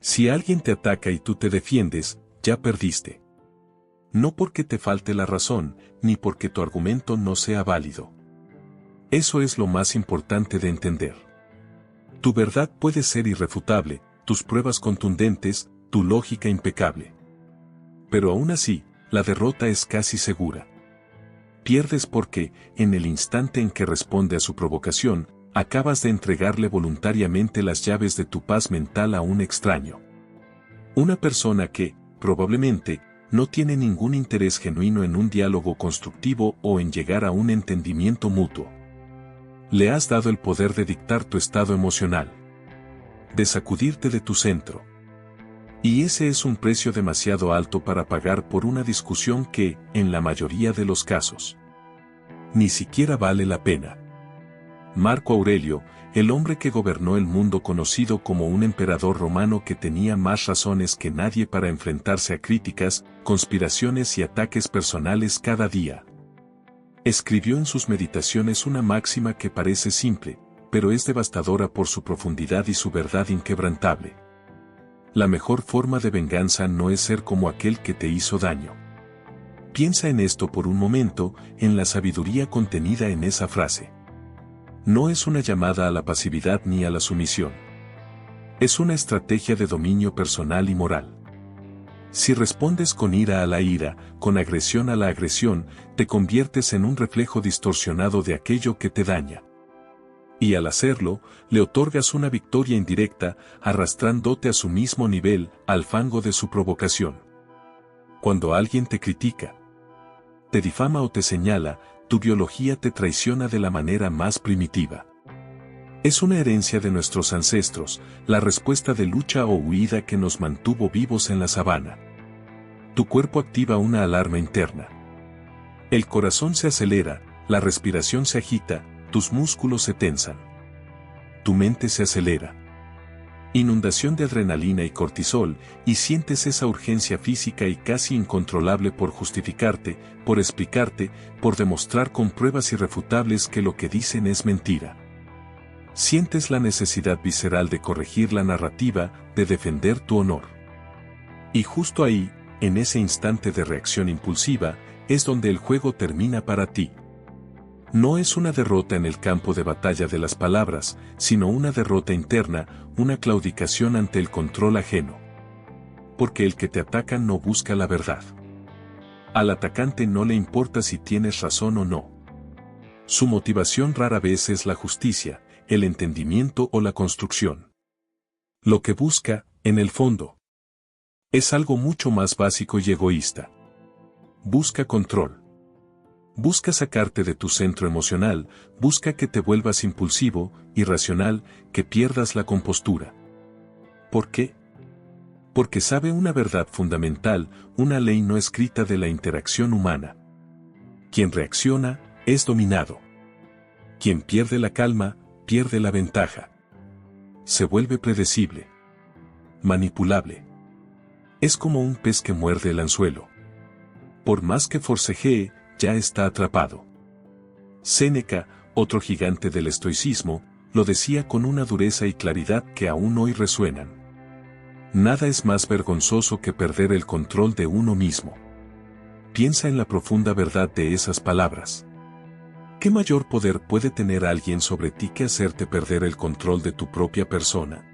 Si alguien te ataca y tú te defiendes, ya perdiste. No porque te falte la razón, ni porque tu argumento no sea válido. Eso es lo más importante de entender. Tu verdad puede ser irrefutable, tus pruebas contundentes, tu lógica impecable. Pero aún así, la derrota es casi segura. Pierdes porque, en el instante en que responde a su provocación, acabas de entregarle voluntariamente las llaves de tu paz mental a un extraño. Una persona que, probablemente, no tiene ningún interés genuino en un diálogo constructivo o en llegar a un entendimiento mutuo. Le has dado el poder de dictar tu estado emocional, de sacudirte de tu centro. Y ese es un precio demasiado alto para pagar por una discusión que, en la mayoría de los casos, ni siquiera vale la pena. Marco Aurelio, el hombre que gobernó el mundo conocido como un emperador romano que tenía más razones que nadie para enfrentarse a críticas, conspiraciones y ataques personales cada día, escribió en sus meditaciones una máxima que parece simple, pero es devastadora por su profundidad y su verdad inquebrantable. La mejor forma de venganza no es ser como aquel que te hizo daño. Piensa en esto por un momento, en la sabiduría contenida en esa frase. No es una llamada a la pasividad ni a la sumisión. Es una estrategia de dominio personal y moral. Si respondes con ira a la ira, con agresión a la agresión, te conviertes en un reflejo distorsionado de aquello que te daña. Y al hacerlo, le otorgas una victoria indirecta, arrastrándote a su mismo nivel, al fango de su provocación. Cuando alguien te critica, te difama o te señala, tu biología te traiciona de la manera más primitiva. Es una herencia de nuestros ancestros, la respuesta de lucha o huida que nos mantuvo vivos en la sabana. Tu cuerpo activa una alarma interna. El corazón se acelera, la respiración se agita, tus músculos se tensan. Tu mente se acelera. Inundación de adrenalina y cortisol, y sientes esa urgencia física y casi incontrolable por justificarte, por explicarte, por demostrar con pruebas irrefutables que lo que dicen es mentira. Sientes la necesidad visceral de corregir la narrativa, de defender tu honor. Y justo ahí, en ese instante de reacción impulsiva, es donde el juego termina para ti. No es una derrota en el campo de batalla de las palabras, sino una derrota interna, una claudicación ante el control ajeno. Porque el que te ataca no busca la verdad. Al atacante no le importa si tienes razón o no. Su motivación rara vez es la justicia, el entendimiento o la construcción. Lo que busca, en el fondo, es algo mucho más básico y egoísta. Busca control. Busca sacarte de tu centro emocional, busca que te vuelvas impulsivo, irracional, que pierdas la compostura. ¿Por qué? Porque sabe una verdad fundamental, una ley no escrita de la interacción humana. Quien reacciona, es dominado. Quien pierde la calma, pierde la ventaja. Se vuelve predecible. Manipulable. Es como un pez que muerde el anzuelo. Por más que forcejee, ya está atrapado. Séneca, otro gigante del estoicismo, lo decía con una dureza y claridad que aún hoy resuenan. Nada es más vergonzoso que perder el control de uno mismo. Piensa en la profunda verdad de esas palabras. ¿Qué mayor poder puede tener alguien sobre ti que hacerte perder el control de tu propia persona?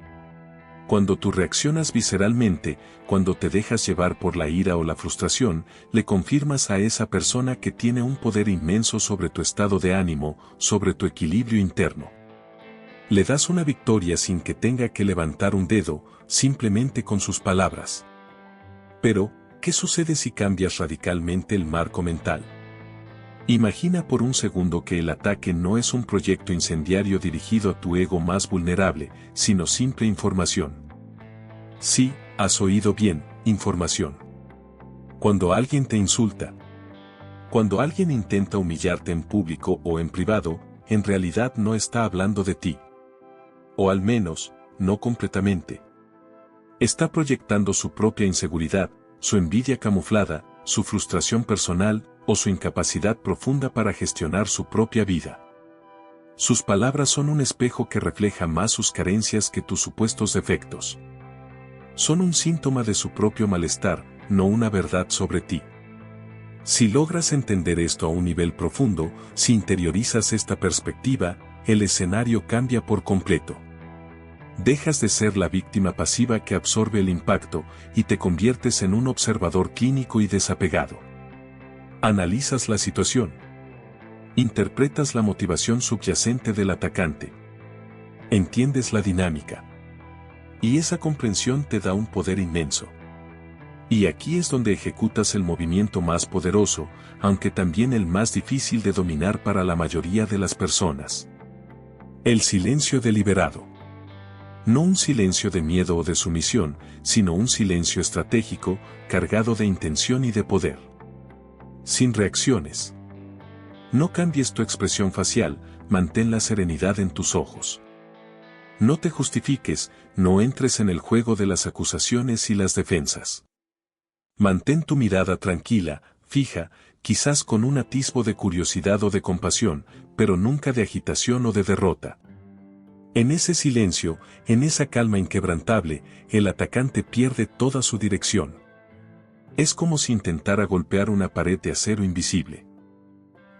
Cuando tú reaccionas visceralmente, cuando te dejas llevar por la ira o la frustración, le confirmas a esa persona que tiene un poder inmenso sobre tu estado de ánimo, sobre tu equilibrio interno. Le das una victoria sin que tenga que levantar un dedo, simplemente con sus palabras. Pero, ¿qué sucede si cambias radicalmente el marco mental? Imagina por un segundo que el ataque no es un proyecto incendiario dirigido a tu ego más vulnerable, sino simple información. Sí, has oído bien, información. Cuando alguien te insulta, cuando alguien intenta humillarte en público o en privado, en realidad no está hablando de ti. O al menos, no completamente. Está proyectando su propia inseguridad, su envidia camuflada, su frustración personal, o su incapacidad profunda para gestionar su propia vida. Sus palabras son un espejo que refleja más sus carencias que tus supuestos defectos. Son un síntoma de su propio malestar, no una verdad sobre ti. Si logras entender esto a un nivel profundo, si interiorizas esta perspectiva, el escenario cambia por completo. Dejas de ser la víctima pasiva que absorbe el impacto y te conviertes en un observador clínico y desapegado. Analizas la situación. Interpretas la motivación subyacente del atacante. Entiendes la dinámica. Y esa comprensión te da un poder inmenso. Y aquí es donde ejecutas el movimiento más poderoso, aunque también el más difícil de dominar para la mayoría de las personas. El silencio deliberado. No un silencio de miedo o de sumisión, sino un silencio estratégico, cargado de intención y de poder. Sin reacciones. No cambies tu expresión facial, mantén la serenidad en tus ojos. No te justifiques, no entres en el juego de las acusaciones y las defensas. Mantén tu mirada tranquila, fija, quizás con un atisbo de curiosidad o de compasión, pero nunca de agitación o de derrota. En ese silencio, en esa calma inquebrantable, el atacante pierde toda su dirección. Es como si intentara golpear una pared de acero invisible.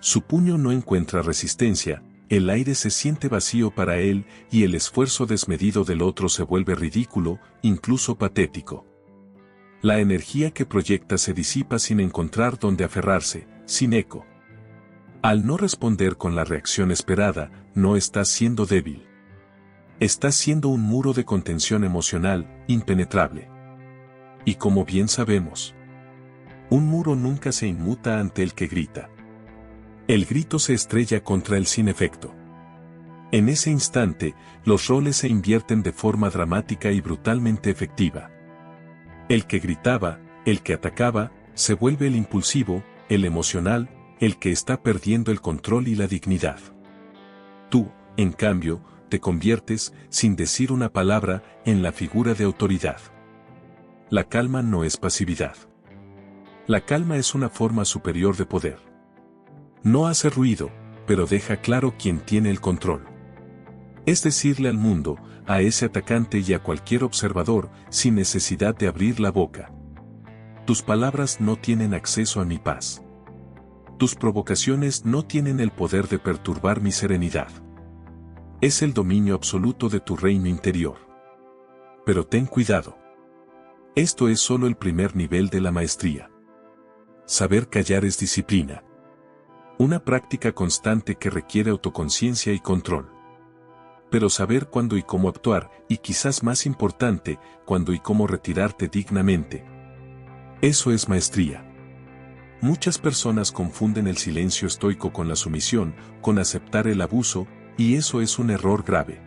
Su puño no encuentra resistencia, el aire se siente vacío para él y el esfuerzo desmedido del otro se vuelve ridículo, incluso patético. La energía que proyecta se disipa sin encontrar dónde aferrarse, sin eco. Al no responder con la reacción esperada, no estás siendo débil. Estás siendo un muro de contención emocional, impenetrable. Y como bien sabemos, un muro nunca se inmuta ante el que grita. El grito se estrella contra él sin efecto. En ese instante, los roles se invierten de forma dramática y brutalmente efectiva. El que gritaba, el que atacaba, se vuelve el impulsivo, el emocional, el que está perdiendo el control y la dignidad. Tú, en cambio, te conviertes, sin decir una palabra, en la figura de autoridad. La calma no es pasividad. La calma es una forma superior de poder. No hace ruido, pero deja claro quién tiene el control. Es decirle al mundo, a ese atacante y a cualquier observador, sin necesidad de abrir la boca: tus palabras no tienen acceso a mi paz. Tus provocaciones no tienen el poder de perturbar mi serenidad. Es el dominio absoluto de tu reino interior. Pero ten cuidado. Esto es solo el primer nivel de la maestría. Saber callar es disciplina. Una práctica constante que requiere autoconciencia y control. Pero saber cuándo y cómo actuar, y quizás más importante, cuándo y cómo retirarte dignamente. Eso es maestría. Muchas personas confunden el silencio estoico con la sumisión, con aceptar el abuso, y eso es un error grave.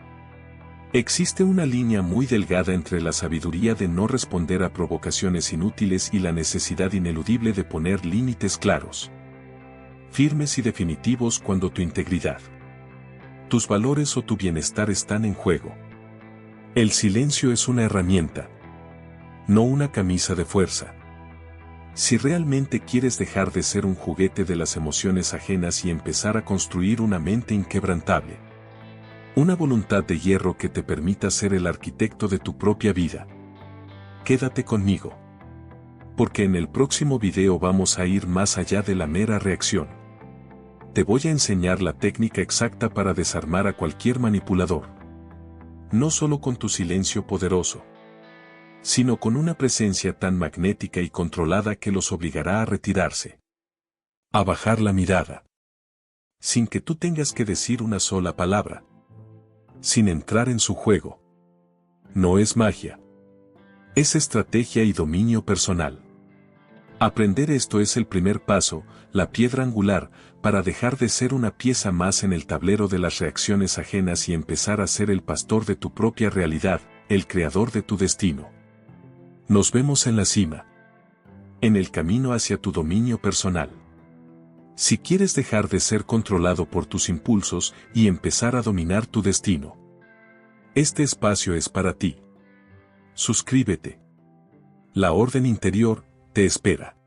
Existe una línea muy delgada entre la sabiduría de no responder a provocaciones inútiles y la necesidad ineludible de poner límites claros, firmes y definitivos cuando tu integridad, tus valores o tu bienestar están en juego. El silencio es una herramienta, no una camisa de fuerza. Si realmente quieres dejar de ser un juguete de las emociones ajenas y empezar a construir una mente inquebrantable, una voluntad de hierro que te permita ser el arquitecto de tu propia vida, quédate conmigo. Porque en el próximo video vamos a ir más allá de la mera reacción. Te voy a enseñar la técnica exacta para desarmar a cualquier manipulador. No solo con tu silencio poderoso, sino con una presencia tan magnética y controlada que los obligará a retirarse, a bajar la mirada, sin que tú tengas que decir una sola palabra, sin entrar en su juego. No es magia. Es estrategia y dominio personal. Aprender esto es el primer paso, la piedra angular, para dejar de ser una pieza más en el tablero de las reacciones ajenas y empezar a ser el pastor de tu propia realidad, el creador de tu destino. Nos vemos en la cima. En el camino hacia tu dominio personal. Si quieres dejar de ser controlado por tus impulsos y empezar a dominar tu destino, este espacio es para ti. Suscríbete. La orden interior te espera.